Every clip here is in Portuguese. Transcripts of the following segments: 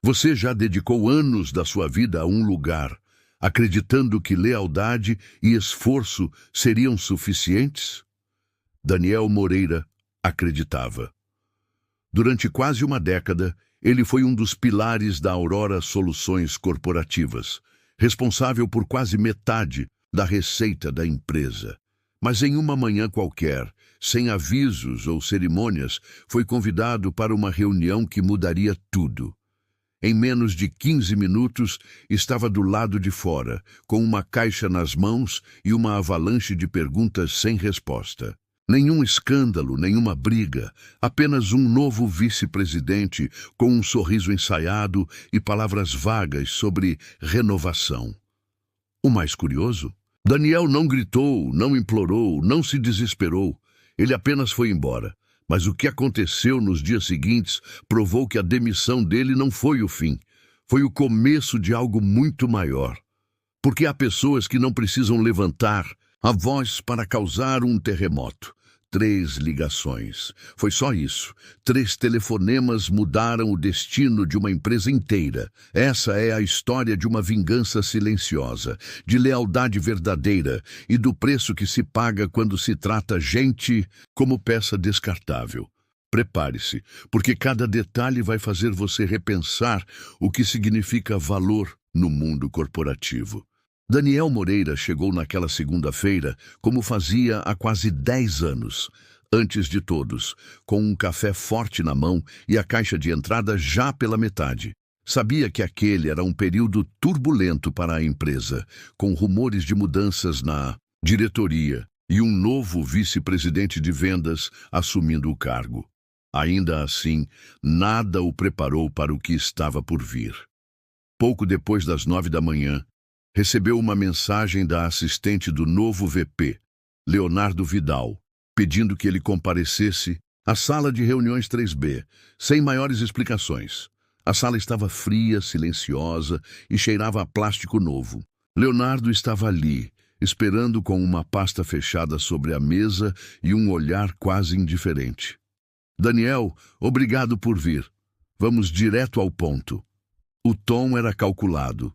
Você já dedicou anos da sua vida a um lugar, acreditando que lealdade e esforço seriam suficientes? Daniel Moreira acreditava. Durante quase uma década, ele foi um dos pilares da Aurora Soluções Corporativas, responsável por quase metade da receita da empresa. Mas em uma manhã qualquer, sem avisos ou cerimônias, foi convidado para uma reunião que mudaria tudo. Em menos de 15 minutos, estava do lado de fora, com uma caixa nas mãos e uma avalanche de perguntas sem resposta. Nenhum escândalo, nenhuma briga, apenas um novo vice-presidente com um sorriso ensaiado e palavras vagas sobre renovação. O mais curioso? Daniel não gritou, não implorou, não se desesperou. Ele apenas foi embora. Mas o que aconteceu nos dias seguintes provou que a demissão dele não foi o fim. Foi o começo de algo muito maior. Porque há pessoas que não precisam levantar a voz para causar um terremoto. 3 ligações. Foi só isso. 3 telefonemas mudaram o destino de uma empresa inteira. Essa é a história de uma vingança silenciosa, de lealdade verdadeira e do preço que se paga quando se trata gente como peça descartável. Prepare-se, porque cada detalhe vai fazer você repensar o que significa valor no mundo corporativo. Daniel Moreira chegou naquela segunda-feira como fazia há quase 10 anos, antes de todos, com um café forte na mão e a caixa de entrada já pela metade. Sabia que aquele era um período turbulento para a empresa, com rumores de mudanças na diretoria e um novo vice-presidente de vendas assumindo o cargo. Ainda assim, nada o preparou para o que estava por vir. Pouco depois das 9 da manhã, recebeu uma mensagem da assistente do novo VP, Leonardo Vidal, pedindo que ele comparecesse à sala de reuniões 3B, sem maiores explicações. A sala estava fria, silenciosa e cheirava a plástico novo. Leonardo estava ali, esperando com uma pasta fechada sobre a mesa e um olhar quase indiferente. Daniel, obrigado por vir. Vamos direto ao ponto. O tom era calculado.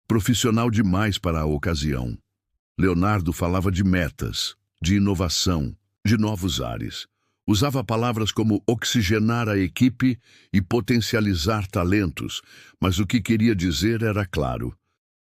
Profissional demais para a ocasião. Leonardo falava de metas, de inovação, de novos ares. Usava palavras como oxigenar a equipe e potencializar talentos, mas o que queria dizer era claro.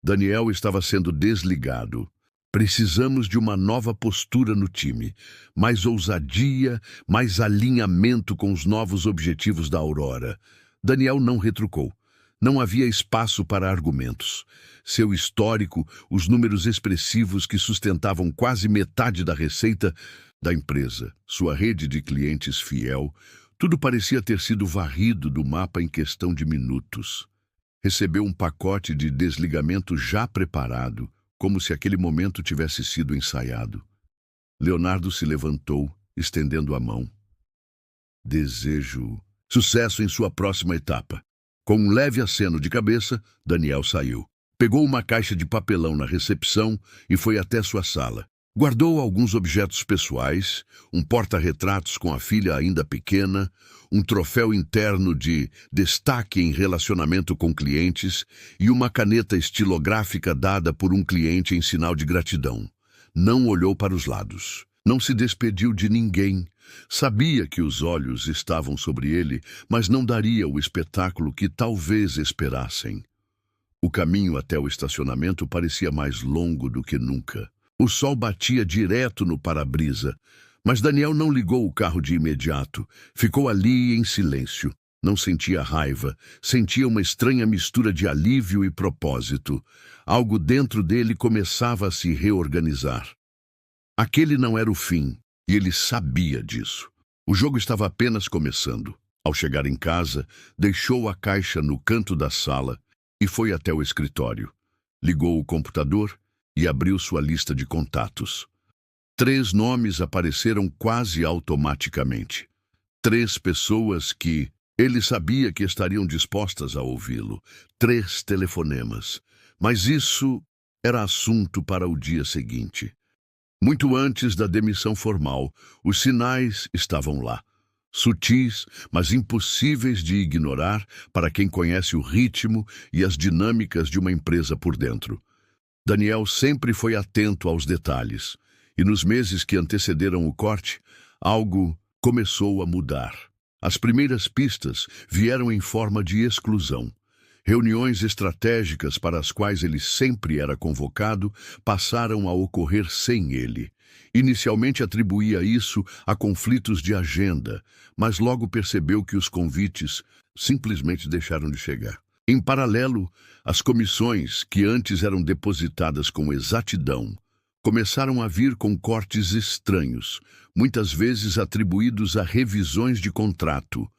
Daniel estava sendo desligado. Precisamos de uma nova postura no time, mais ousadia, mais alinhamento com os novos objetivos da Aurora. Daniel não retrucou. Não havia espaço para argumentos. Seu histórico, os números expressivos que sustentavam quase metade da receita da empresa, sua rede de clientes fiel, tudo parecia ter sido varrido do mapa em questão de minutos. Recebeu um pacote de desligamento já preparado, como se aquele momento tivesse sido ensaiado. Leonardo se levantou, estendendo a mão. Desejo sucesso em sua próxima etapa. Com um leve aceno de cabeça, Daniel saiu. Pegou uma caixa de papelão na recepção e foi até sua sala. Guardou alguns objetos pessoais, um porta-retratos com a filha ainda pequena, um troféu interno de destaque em relacionamento com clientes e uma caneta estilográfica dada por um cliente em sinal de gratidão. Não olhou para os lados. Não se despediu de ninguém. Sabia que os olhos estavam sobre ele, mas não daria o espetáculo que talvez esperassem. O caminho até o estacionamento parecia mais longo do que nunca. O sol batia direto no para-brisa, mas Daniel não ligou o carro de imediato. Ficou ali em silêncio. Não sentia raiva, sentia uma estranha mistura de alívio e propósito. Algo dentro dele começava a se reorganizar. Aquele não era o fim. E ele sabia disso. O jogo estava apenas começando. Ao chegar em casa, deixou a caixa no canto da sala e foi até o escritório. Ligou o computador e abriu sua lista de contatos. 3 nomes apareceram quase automaticamente. 3 pessoas que ele sabia que estariam dispostas a ouvi-lo. 3 telefonemas. Mas isso era assunto para o dia seguinte. Muito antes da demissão formal, os sinais estavam lá. sutis, mas impossíveis de ignorar para quem conhece o ritmo e as dinâmicas de uma empresa por dentro. Daniel sempre foi atento aos detalhes, e nos meses que antecederam o corte, algo começou a mudar. As primeiras pistas vieram em forma de exclusão. Reuniões estratégicas para as quais ele sempre era convocado passaram a ocorrer sem ele. Inicialmente atribuía isso a conflitos de agenda, mas logo percebeu que os convites simplesmente deixaram de chegar. Em paralelo, as comissões, que antes eram depositadas com exatidão, começaram a vir com cortes estranhos, muitas vezes atribuídos a revisões de contrato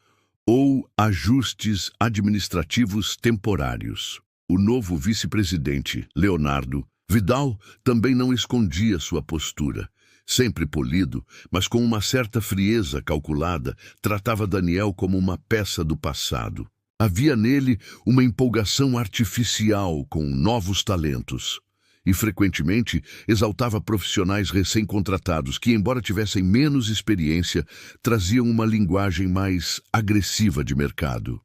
ou ajustes administrativos temporários. O novo vice-presidente, Leonardo Vidal, também não escondia sua postura. Sempre polido, mas com uma certa frieza calculada, tratava Daniel como uma peça do passado. Havia nele uma empolgação artificial com novos talentos e, frequentemente, exaltava profissionais recém-contratados que, embora tivessem menos experiência, traziam uma linguagem mais agressiva de mercado.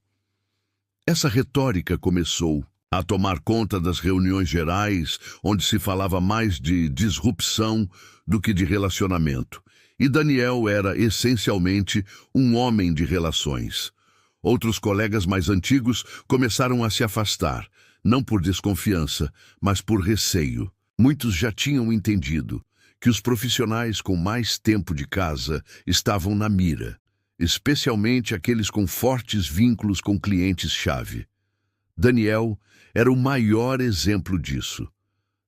Essa retórica começou a tomar conta das reuniões gerais, onde se falava mais de disrupção do que de relacionamento, e Daniel era, essencialmente, um homem de relações. Outros colegas mais antigos começaram a se afastar, não por desconfiança, mas por receio. Muitos já tinham entendido que os profissionais com mais tempo de casa estavam na mira, especialmente aqueles com fortes vínculos com clientes-chave. Daniel era o maior exemplo disso.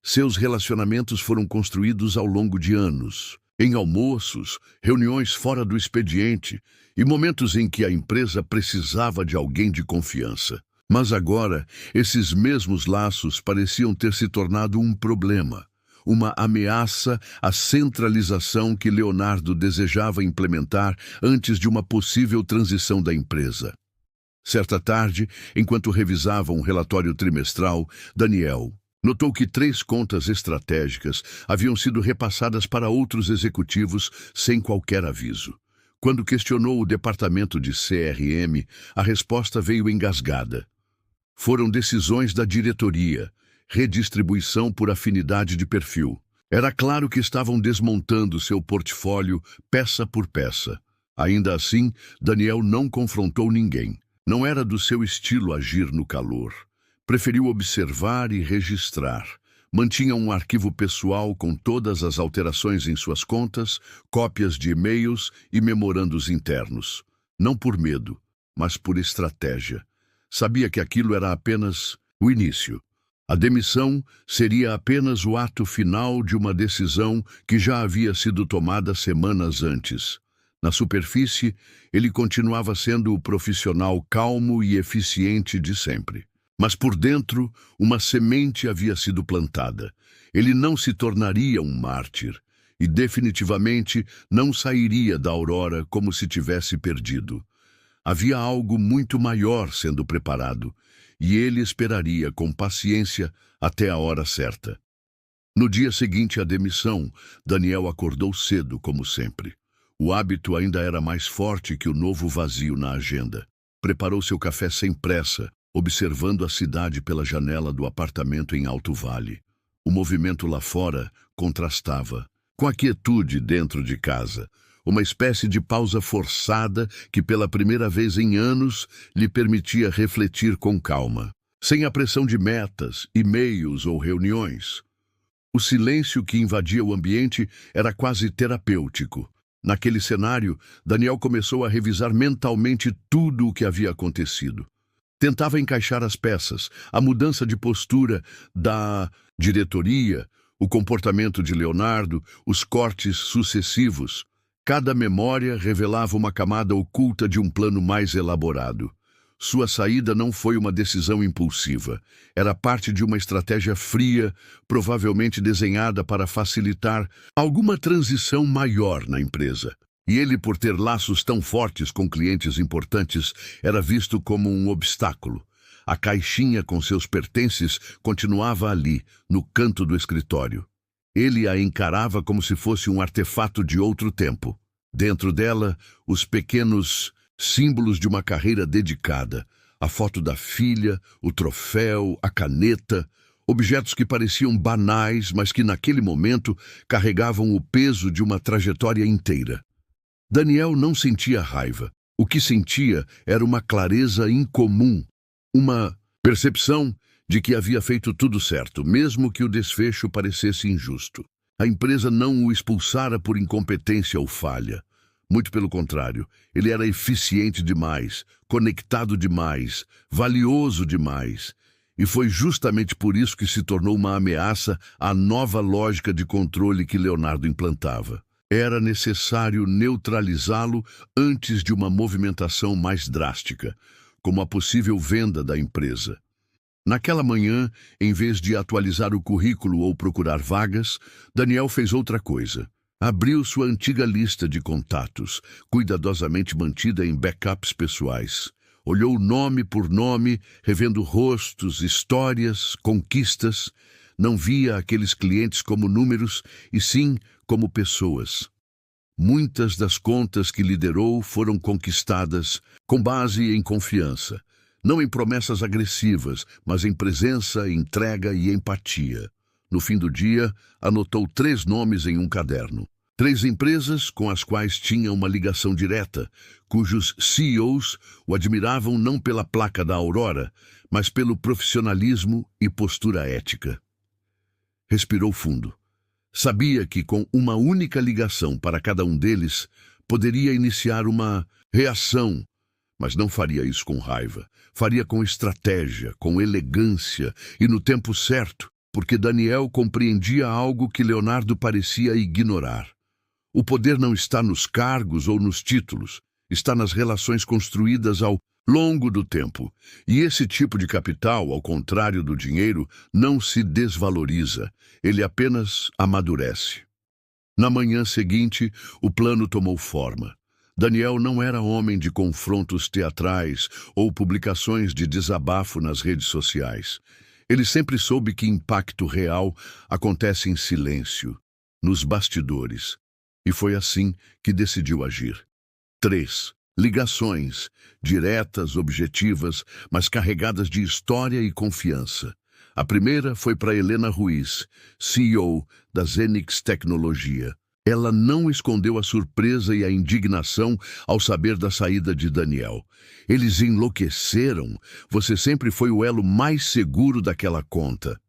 Seus relacionamentos foram construídos ao longo de anos, em almoços, reuniões fora do expediente e momentos em que a empresa precisava de alguém de confiança. Mas agora, esses mesmos laços pareciam ter se tornado um problema, uma ameaça à centralização que Leonardo desejava implementar antes de uma possível transição da empresa. Certa tarde, enquanto revisava um relatório trimestral, Daniel notou que 3 contas estratégicas haviam sido repassadas para outros executivos sem qualquer aviso. Quando questionou o departamento de CRM, a resposta veio engasgada. Foram decisões da diretoria, redistribuição por afinidade de perfil. Era claro que estavam desmontando seu portfólio peça por peça. Ainda assim, Daniel não confrontou ninguém. Não era do seu estilo agir no calor. Preferiu observar e registrar. Mantinha um arquivo pessoal com todas as alterações em suas contas, cópias de e-mails e memorandos internos. Não por medo, mas por estratégia. Sabia que aquilo era apenas o início. A demissão seria apenas o ato final de uma decisão que já havia sido tomada semanas antes. Na superfície, ele continuava sendo o profissional calmo e eficiente de sempre. Mas por dentro, uma semente havia sido plantada. Ele não se tornaria um mártir e definitivamente não sairia da aurora como se tivesse perdido. Havia algo muito maior sendo preparado, e ele esperaria com paciência até a hora certa. No dia seguinte à demissão, Daniel acordou cedo, como sempre. O hábito ainda era mais forte que o novo vazio na agenda. Preparou seu café sem pressa, observando a cidade pela janela do apartamento em Alto Vale. O movimento lá fora contrastava com a quietude dentro de casa. Uma espécie de pausa forçada que, pela primeira vez em anos, lhe permitia refletir com calma, sem a pressão de metas, e-mails ou reuniões. O silêncio que invadia o ambiente era quase terapêutico. Naquele cenário, Daniel começou a revisar mentalmente tudo o que havia acontecido. Tentava encaixar as peças, a mudança de postura da diretoria, o comportamento de Leonardo, os cortes sucessivos. Cada memória revelava uma camada oculta de um plano mais elaborado. Sua saída não foi uma decisão impulsiva. Era parte de uma estratégia fria, provavelmente desenhada para facilitar alguma transição maior na empresa. E ele, por ter laços tão fortes com clientes importantes, era visto como um obstáculo. A caixinha com seus pertences continuava ali, no canto do escritório. Ele a encarava como se fosse um artefato de outro tempo. Dentro dela, os pequenos símbolos de uma carreira dedicada, a foto da filha, o troféu, a caneta, objetos que pareciam banais, mas que naquele momento carregavam o peso de uma trajetória inteira. Daniel não sentia raiva. O que sentia era uma clareza incomum, uma percepção de que havia feito tudo certo, mesmo que o desfecho parecesse injusto. A empresa não o expulsara por incompetência ou falha. Muito pelo contrário, ele era eficiente demais, conectado demais, valioso demais. E foi justamente por isso que se tornou uma ameaça à nova lógica de controle que Leonardo implantava. Era necessário neutralizá-lo antes de uma movimentação mais drástica, como a possível venda da empresa. Naquela manhã, em vez de atualizar o currículo ou procurar vagas, Daniel fez outra coisa. Abriu sua antiga lista de contatos, cuidadosamente mantida em backups pessoais. Olhou nome por nome, revendo rostos, histórias, conquistas. Não via aqueles clientes como números, e sim como pessoas. Muitas das contas que liderou foram conquistadas com base em confiança. Não em promessas agressivas, mas em presença, entrega e empatia. No fim do dia, anotou 3 nomes em um caderno. 3 empresas com as quais tinha uma ligação direta, cujos CEOs o admiravam não pela placa da Aurora, mas pelo profissionalismo e postura ética. Respirou fundo. Sabia que com uma única ligação para cada um deles, poderia iniciar uma reação, mas não faria isso com raiva. Faria com estratégia, com elegância e no tempo certo, porque Daniel compreendia algo que Leonardo parecia ignorar. O poder não está nos cargos ou nos títulos, está nas relações construídas ao longo do tempo. E esse tipo de capital, ao contrário do dinheiro, não se desvaloriza, ele apenas amadurece. Na manhã seguinte, o plano tomou forma. Daniel não era homem de confrontos teatrais ou publicações de desabafo nas redes sociais. Ele sempre soube que impacto real acontece em silêncio, nos bastidores. E foi assim que decidiu agir. 3 ligações, diretas, objetivas, mas carregadas de história e confiança. A primeira foi para Helena Ruiz, CEO da Zenix Tecnologia. Ela não escondeu a surpresa e a indignação ao saber da saída de Daniel. Eles enlouqueceram. Você sempre foi o elo mais seguro daquela conta.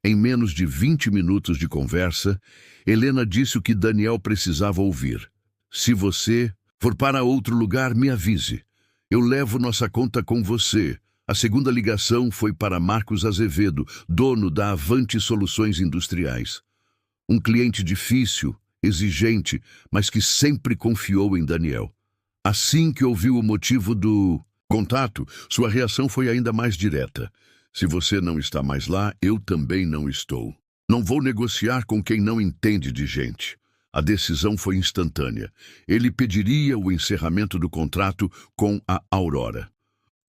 Em menos de 20 minutos de conversa, Helena disse o que Daniel precisava ouvir. Se você for para outro lugar, me avise. Eu levo nossa conta com você. A segunda ligação foi para Marcos Azevedo, dono da Avante Soluções Industriais. Um cliente difícil, exigente, mas que sempre confiou em Daniel. Assim que ouviu o motivo do contato, sua reação foi ainda mais direta. Se você não está mais lá, eu também não estou. Não vou negociar com quem não entende de gente. A decisão foi instantânea. Ele pediria o encerramento do contrato com a Aurora.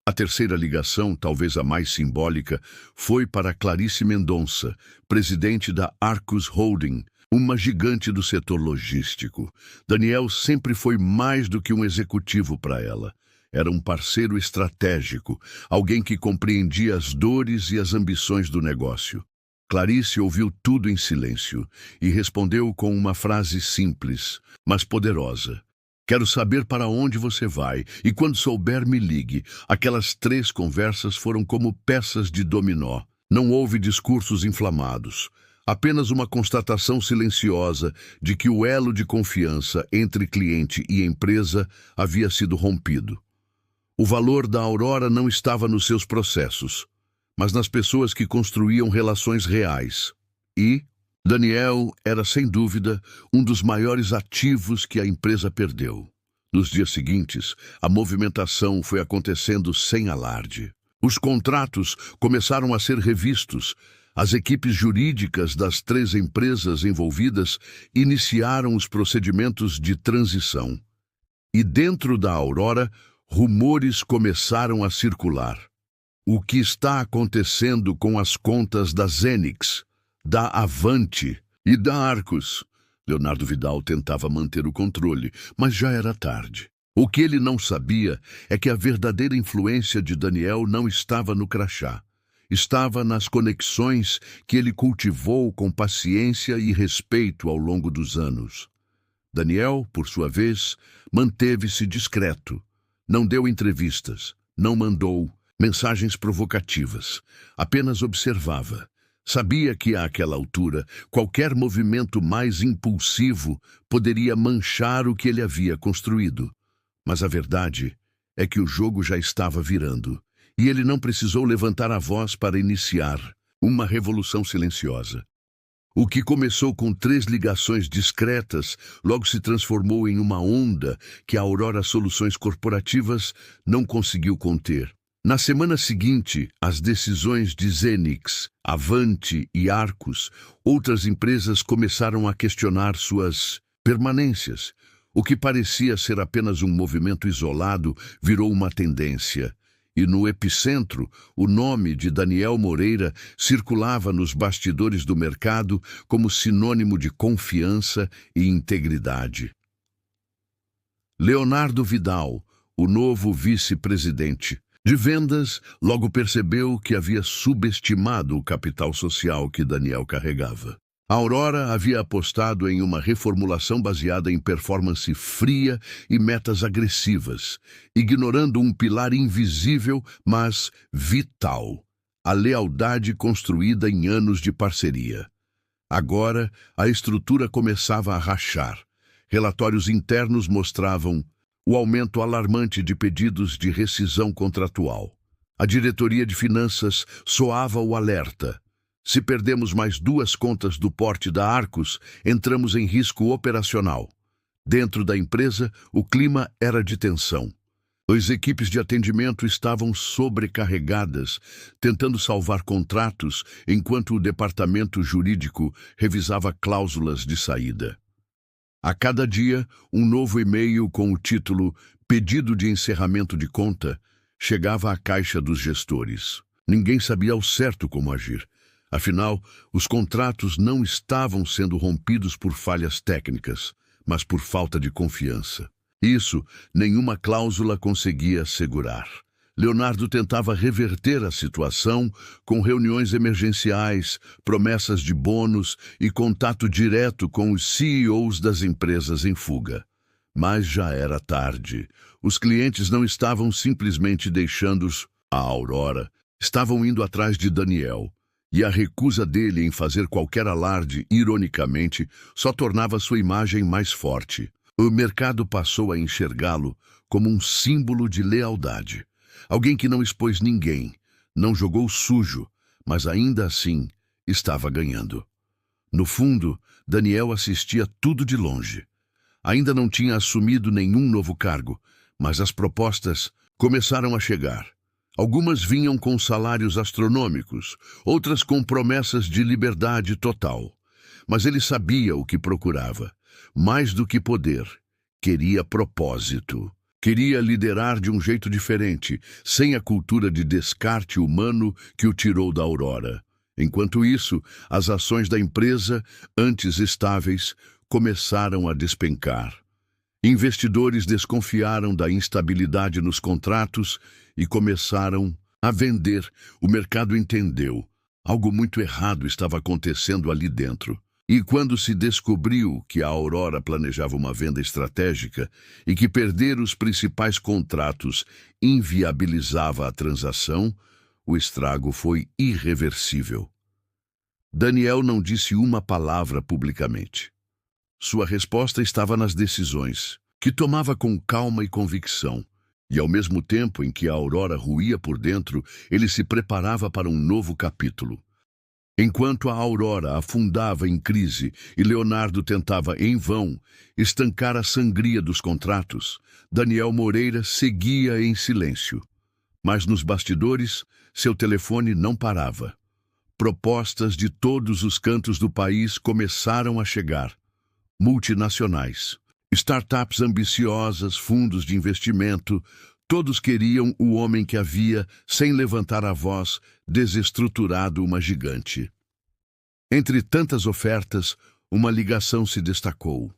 A terceira ligação, talvez a mais simbólica, foi para Clarice Mendonça, presidente da Arcus Holding, uma gigante do setor logístico. Daniel sempre foi mais do que um executivo para ela. Era um parceiro estratégico, alguém que compreendia as dores e as ambições do negócio. Clarice ouviu tudo em silêncio e respondeu com uma frase simples, mas poderosa. Quero saber para onde você vai e quando souber me ligue. Aquelas 3 conversas foram como peças de dominó. Não houve discursos inflamados. Apenas uma constatação silenciosa de que o elo de confiança entre cliente e empresa havia sido rompido. O valor da Aurora não estava nos seus processos, mas nas pessoas que construíam relações reais. E Daniel era, sem dúvida, um dos maiores ativos que a empresa perdeu. Nos dias seguintes, a movimentação foi acontecendo sem alarde. Os contratos começaram a ser revistos. As equipes jurídicas das 3 empresas envolvidas iniciaram os procedimentos de transição. E dentro da Aurora, rumores começaram a circular. O que está acontecendo com as contas da Zenix, da Avante e da Arcus? Leonardo Vidal tentava manter o controle, mas já era tarde. O que ele não sabia é que a verdadeira influência de Daniel não estava no crachá. Estava nas conexões que ele cultivou com paciência e respeito ao longo dos anos. Daniel, por sua vez, manteve-se discreto. Não deu entrevistas, não mandou mensagens provocativas, apenas observava. Sabia que, àquela altura, qualquer movimento mais impulsivo poderia manchar o que ele havia construído. Mas a verdade é que o jogo já estava virando, e ele não precisou levantar a voz para iniciar uma revolução silenciosa. O que começou com 3 ligações discretas logo se transformou em uma onda que a Aurora Soluções Corporativas não conseguiu conter. Na semana seguinte, as decisões de Zenix, Avante e Arcos, outras empresas começaram a questionar suas permanências. O que parecia ser apenas um movimento isolado virou uma tendência. E no epicentro, o nome de Daniel Moreira circulava nos bastidores do mercado como sinônimo de confiança e integridade. Leonardo Vidal, o novo vice-presidente de vendas, logo percebeu que havia subestimado o capital social que Daniel carregava. A Aurora havia apostado em uma reformulação baseada em performance fria e metas agressivas, ignorando um pilar invisível, mas vital: a lealdade construída em anos de parceria. Agora, a estrutura começava a rachar. Relatórios internos mostravam o aumento alarmante de pedidos de rescisão contratual. A diretoria de finanças soava o alerta. Se perdemos mais 2 contas do porte da Arcos, entramos em risco operacional. Dentro da empresa, o clima era de tensão. As equipes de atendimento estavam sobrecarregadas, tentando salvar contratos, enquanto o departamento jurídico revisava cláusulas de saída. A cada dia, um novo e-mail com o título "Pedido de encerramento de conta" chegava à caixa dos gestores. Ninguém sabia ao certo como agir. Afinal, os contratos não estavam sendo rompidos por falhas técnicas, mas por falta de confiança. Isso, nenhuma cláusula conseguia assegurar. Leonardo tentava reverter a situação com reuniões emergenciais, promessas de bônus e contato direto com os CEOs das empresas em fuga. Mas já era tarde. Os clientes não estavam simplesmente deixando a Aurora, estavam indo atrás de Daniel. E a recusa dele em fazer qualquer alarde, ironicamente, só tornava sua imagem mais forte. O mercado passou a enxergá-lo como um símbolo de lealdade. Alguém que não expôs ninguém, não jogou sujo, mas ainda assim estava ganhando. No fundo, Daniel assistia tudo de longe. Ainda não tinha assumido nenhum novo cargo, mas as propostas começaram a chegar. Algumas vinham com salários astronômicos, outras com promessas de liberdade total. Mas ele sabia o que procurava. Mais do que poder, queria propósito. Queria liderar de um jeito diferente, sem a cultura de descarte humano que o tirou da Aurora. Enquanto isso, as ações da empresa, antes estáveis, começaram a despencar. Investidores desconfiaram da instabilidade nos contratos e começaram a vender. O mercado entendeu. Algo muito errado estava acontecendo ali dentro. E quando se descobriu que a Aurora planejava uma venda estratégica e que perder os principais contratos inviabilizava a transação, o estrago foi irreversível. Daniel não disse uma palavra publicamente. Sua resposta estava nas decisões, que tomava com calma e convicção. E ao mesmo tempo em que a Aurora ruía por dentro, ele se preparava para um novo capítulo. Enquanto a Aurora afundava em crise e Leonardo tentava, em vão, estancar a sangria dos contratos, Daniel Moreira seguia em silêncio. Mas nos bastidores, seu telefone não parava. Propostas de todos os cantos do país começaram a chegar. Multinacionais, startups ambiciosas, fundos de investimento, todos queriam o homem que havia, sem levantar a voz, desestruturado uma gigante. Entre tantas ofertas, Uma ligação se destacou.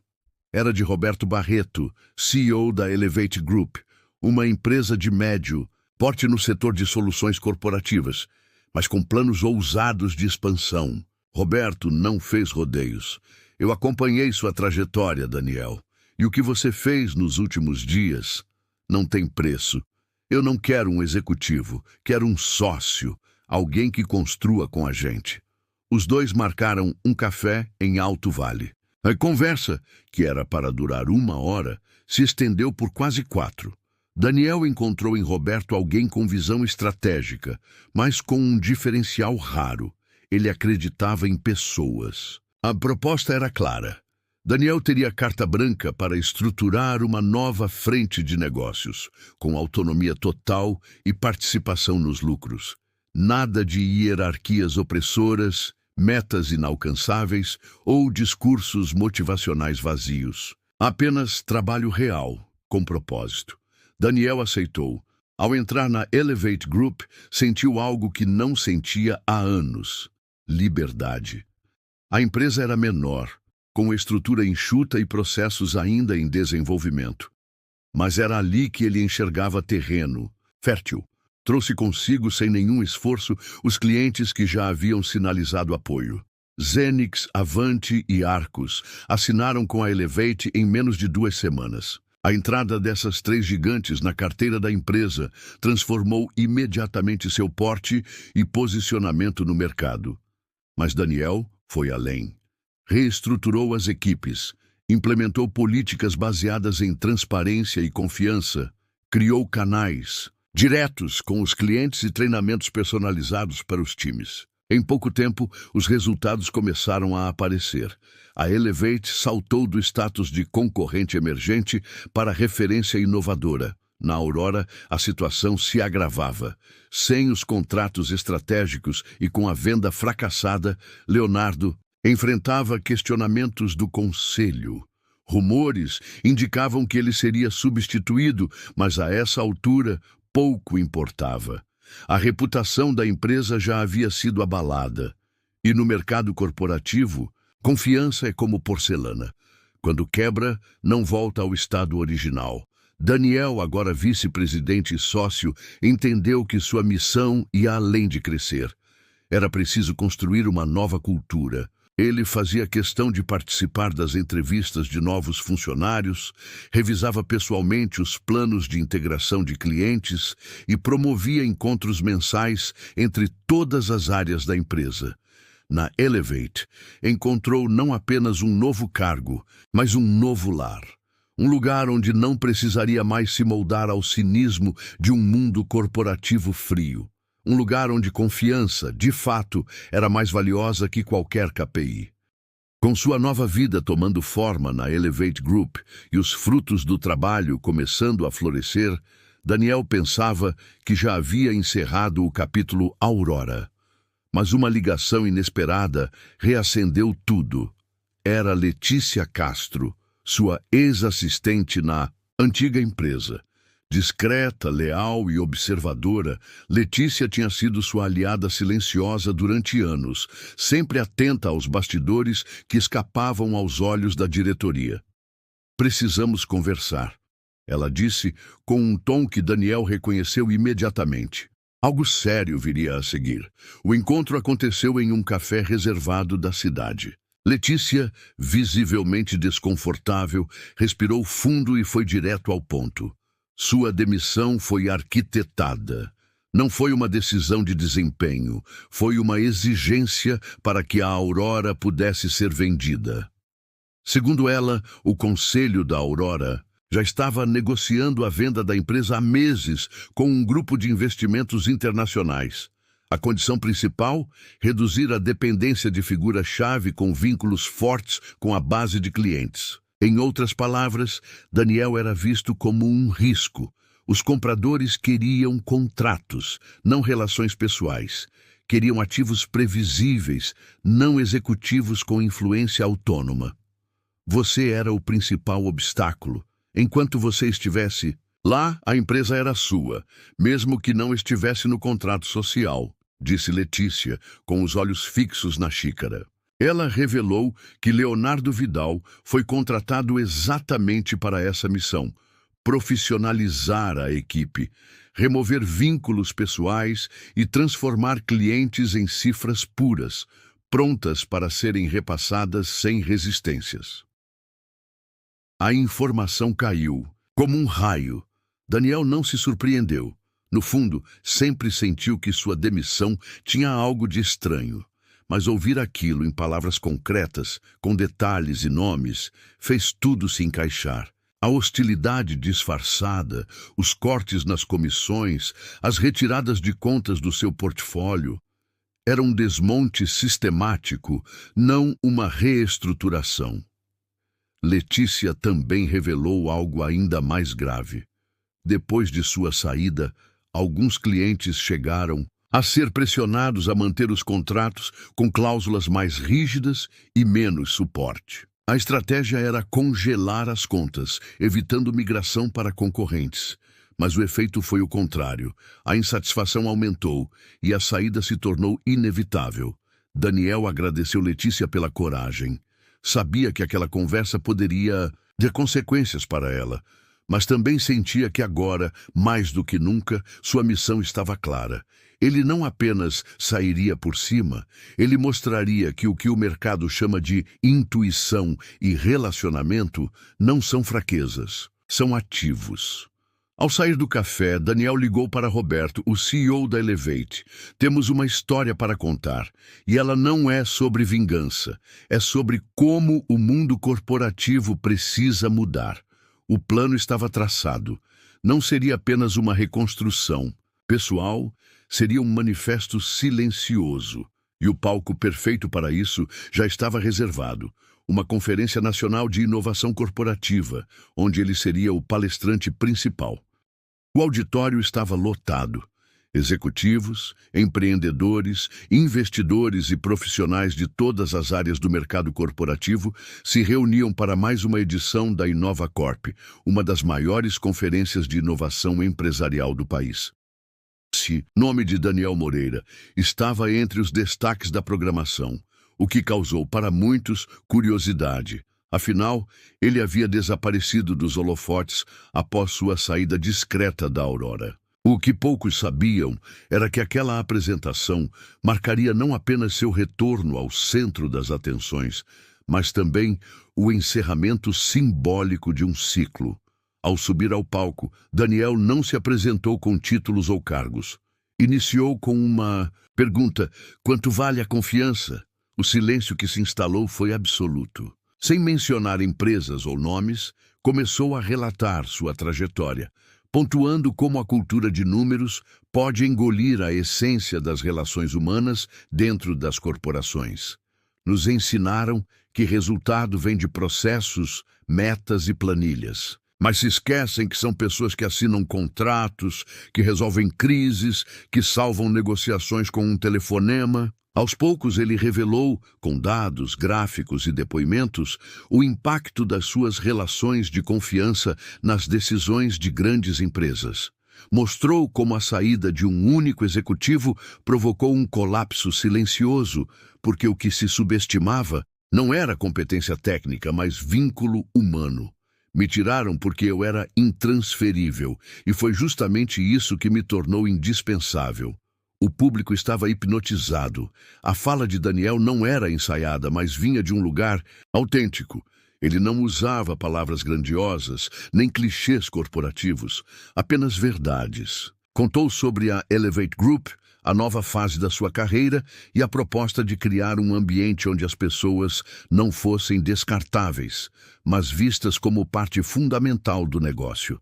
Era de Roberto Barreto, CEO da Elevate Group, uma empresa de médio porte no setor de soluções corporativas, mas com planos ousados de expansão. Roberto não fez rodeios. Eu acompanhei sua trajetória, Daniel, e o que você fez nos últimos dias não tem preço. Eu não quero um executivo, quero um sócio, alguém que construa com a gente. Os dois marcaram um café em Alto Vale. A conversa, que era para durar 1 hora, se estendeu por quase 4. Daniel encontrou em Roberto alguém com visão estratégica, mas com um diferencial raro. Ele acreditava em pessoas. A proposta era clara. Daniel teria carta branca para estruturar uma nova frente de negócios, com autonomia total e participação nos lucros. Nada de hierarquias opressoras, metas inalcançáveis ou discursos motivacionais vazios. Apenas trabalho real, com propósito. Daniel aceitou. Ao entrar na Elevate Group, sentiu algo que não sentia há anos: liberdade. A empresa era menor, com estrutura enxuta e processos ainda em desenvolvimento. Mas era ali que ele enxergava terreno, fértil. Trouxe consigo, sem nenhum esforço, os clientes que já haviam sinalizado apoio. Zenix, Avante e Arcus assinaram com a Elevate em menos de 2 semanas. A entrada dessas 3 gigantes na carteira da empresa transformou imediatamente seu porte e posicionamento no mercado. Mas Daniel foi além. Reestruturou as equipes, implementou políticas baseadas em transparência e confiança, criou canais diretos com os clientes e treinamentos personalizados para os times. Em pouco tempo, os resultados começaram a aparecer. A Elevate saltou do status de concorrente emergente para referência inovadora. Na Aurora, a situação se agravava. Sem os contratos estratégicos e com a venda fracassada, Leonardo enfrentava questionamentos do conselho. Rumores indicavam que ele seria substituído, mas a essa altura pouco importava. A reputação da empresa já havia sido abalada. E no mercado corporativo, confiança é como porcelana. Quando quebra, não volta ao estado original. Daniel, agora vice-presidente e sócio, entendeu que sua missão ia além de crescer. Era preciso construir uma nova cultura. Ele fazia questão de participar das entrevistas de novos funcionários, revisava pessoalmente os planos de integração de clientes e promovia encontros mensais entre todas as áreas da empresa. Na Elevate, encontrou não apenas um novo cargo, mas um novo lar. Um lugar onde não precisaria mais se moldar ao cinismo de um mundo corporativo frio. Um lugar onde confiança, de fato, era mais valiosa que qualquer KPI. Com sua nova vida tomando forma na Elevate Group e os frutos do trabalho começando a florescer, Daniel pensava que já havia encerrado o capítulo Aurora. Mas uma ligação inesperada reacendeu tudo. Era Letícia Castro, sua ex-assistente na antiga empresa. Discreta, leal e observadora, Letícia tinha sido sua aliada silenciosa durante anos, sempre atenta aos bastidores que escapavam aos olhos da diretoria. "Precisamos conversar", ela disse com um tom que Daniel reconheceu imediatamente. Algo sério viria a seguir. O encontro aconteceu em um café reservado da cidade. Letícia, visivelmente desconfortável, respirou fundo e foi direto ao ponto. Sua demissão foi arquitetada. Não foi uma decisão de desempenho, foi uma exigência para que a Aurora pudesse ser vendida. Segundo ela, o conselho da Aurora já estava negociando a venda da empresa há meses com um grupo de investimentos internacionais. A condição principal, reduzir a dependência de figura-chave com vínculos fortes com a base de clientes. Em outras palavras, Daniel era visto como um risco. Os compradores queriam contratos, não relações pessoais. Queriam ativos previsíveis, não executivos com influência autônoma. Você era o principal obstáculo. Enquanto você estivesse lá, a empresa era sua, mesmo que não estivesse no contrato social, disse Letícia, com os olhos fixos na xícara. Ela revelou que Leonardo Vidal foi contratado exatamente para essa missão: profissionalizar a equipe, remover vínculos pessoais e transformar clientes em cifras puras, prontas para serem repassadas sem resistências. A informação caiu, como um raio. Daniel não se surpreendeu. No fundo, sempre sentiu que sua demissão tinha algo de estranho. Mas ouvir aquilo em palavras concretas, com detalhes e nomes, fez tudo se encaixar. A hostilidade disfarçada, os cortes nas comissões, as retiradas de contas do seu portfólio. Era um desmonte sistemático, não uma reestruturação. Letícia também revelou algo ainda mais grave. Depois de sua saída, alguns clientes chegaram a ser pressionados a manter os contratos com cláusulas mais rígidas e menos suporte. A estratégia era congelar as contas, evitando migração para concorrentes. Mas o efeito foi o contrário. A insatisfação aumentou e a saída se tornou inevitável. Daniel agradeceu Letícia pela coragem. Sabia que aquela conversa poderia ter consequências para ela, mas também sentia que agora, mais do que nunca, sua missão estava clara. Ele não apenas sairia por cima, ele mostraria que o mercado chama de intuição e relacionamento não são fraquezas, são ativos. Ao sair do café, Daniel ligou para Roberto, o CEO da Elevate. Temos uma história para contar, e ela não é sobre vingança, é sobre como o mundo corporativo precisa mudar. O plano estava traçado. Não seria apenas uma reconstrução pessoal, seria um manifesto silencioso. E o palco perfeito para isso já estava reservado. Uma conferência nacional de inovação corporativa, onde ele seria o palestrante principal. O auditório estava lotado. Executivos, empreendedores, investidores e profissionais de todas as áreas do mercado corporativo se reuniam para mais uma edição da Inova Corp, uma das maiores conferências de inovação empresarial do país. O nome de Daniel Moreira estava entre os destaques da programação, o que causou para muitos curiosidade. Afinal, ele havia desaparecido dos holofotes após sua saída discreta da Aurora. O que poucos sabiam era que aquela apresentação marcaria não apenas seu retorno ao centro das atenções, mas também o encerramento simbólico de um ciclo. Ao subir ao palco, Daniel não se apresentou com títulos ou cargos. Iniciou com uma pergunta: quanto vale a confiança? O silêncio que se instalou foi absoluto. Sem mencionar empresas ou nomes, começou a relatar sua trajetória, pontuando como a cultura de números pode engolir a essência das relações humanas dentro das corporações. Nos ensinaram que resultado vem de processos, metas e planilhas. Mas se esquecem que são pessoas que assinam contratos, que resolvem crises, que salvam negociações com um telefonema. Aos poucos ele revelou, com dados, gráficos e depoimentos, o impacto das suas relações de confiança nas decisões de grandes empresas. Mostrou como a saída de um único executivo provocou um colapso silencioso, porque o que se subestimava não era competência técnica, mas vínculo humano. Me tiraram porque eu era intransferível, e foi justamente isso que me tornou indispensável. O público estava hipnotizado. A fala de Daniel não era ensaiada, mas vinha de um lugar autêntico. Ele não usava palavras grandiosas, nem clichês corporativos, apenas verdades. Contou sobre a Elevate Group, a nova fase da sua carreira e a proposta de criar um ambiente onde as pessoas não fossem descartáveis, mas vistas como parte fundamental do negócio.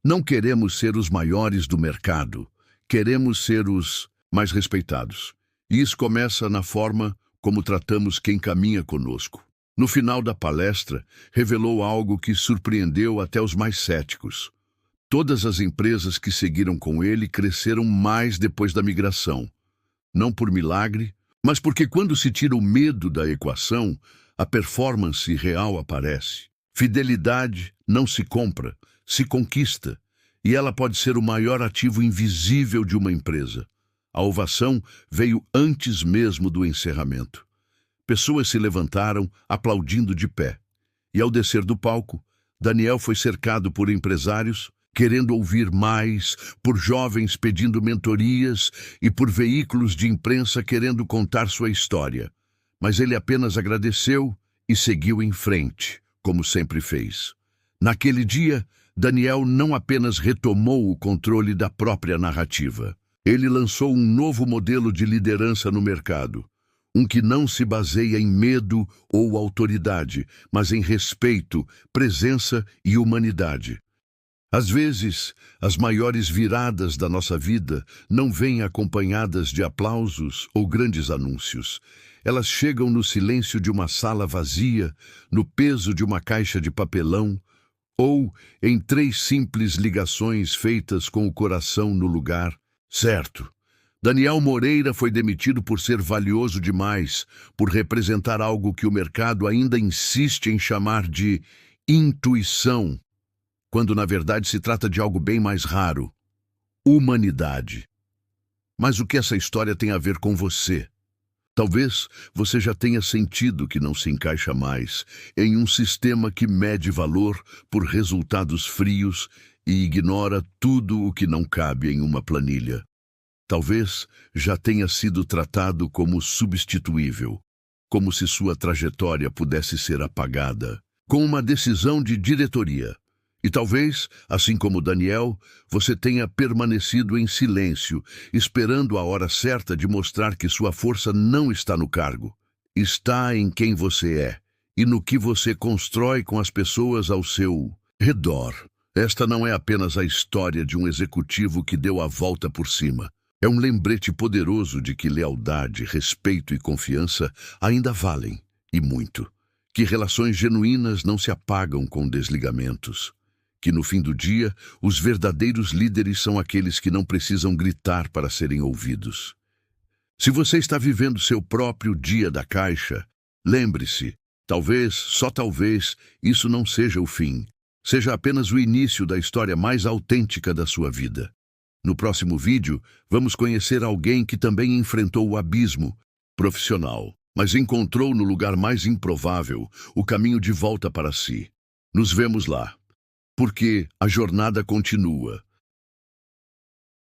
Não queremos ser os maiores do mercado, queremos ser os mais respeitados. E isso começa na forma como tratamos quem caminha conosco. No final da palestra, revelou algo que surpreendeu até os mais céticos. Todas as empresas que seguiram com ele cresceram mais depois da migração. Não por milagre, mas porque quando se tira o medo da equação, a performance real aparece. Fidelidade não se compra, se conquista, e ela pode ser o maior ativo invisível de uma empresa. A ovação veio antes mesmo do encerramento. Pessoas se levantaram, aplaudindo de pé. E ao descer do palco, Daniel foi cercado por empresários, querendo ouvir mais, por jovens pedindo mentorias e por veículos de imprensa querendo contar sua história. Mas ele apenas agradeceu e seguiu em frente, como sempre fez. Naquele dia, Daniel não apenas retomou o controle da própria narrativa. Ele lançou um novo modelo de liderança no mercado. Um que não se baseia em medo ou autoridade, mas em respeito, presença e humanidade. Às vezes, as maiores viradas da nossa vida não vêm acompanhadas de aplausos ou grandes anúncios. Elas chegam no silêncio de uma sala vazia, no peso de uma caixa de papelão, ou em 3 simples ligações feitas com o coração no lugar certo. Daniel Moreira foi demitido por ser valioso demais, por representar algo que o mercado ainda insiste em chamar de intuição, quando na verdade se trata de algo bem mais raro: humanidade. Mas o que essa história tem a ver com você? Talvez você já tenha sentido que não se encaixa mais em um sistema que mede valor por resultados frios e ignora tudo o que não cabe em uma planilha. Talvez já tenha sido tratado como substituível, como se sua trajetória pudesse ser apagada, com uma decisão de diretoria. E talvez, assim como Daniel, você tenha permanecido em silêncio, esperando a hora certa de mostrar que sua força não está no cargo. Está em quem você é e no que você constrói com as pessoas ao seu redor. Esta não é apenas a história de um executivo que deu a volta por cima. É um lembrete poderoso de que lealdade, respeito e confiança ainda valem, e muito. Que relações genuínas não se apagam com desligamentos. Que no fim do dia, os verdadeiros líderes são aqueles que não precisam gritar para serem ouvidos. Se você está vivendo seu próprio dia da caixa, lembre-se, talvez, só talvez, isso não seja o fim. Seja apenas o início da história mais autêntica da sua vida. No próximo vídeo, vamos conhecer alguém que também enfrentou o abismo profissional, mas encontrou no lugar mais improvável o caminho de volta para si. Nos vemos lá, porque a jornada continua.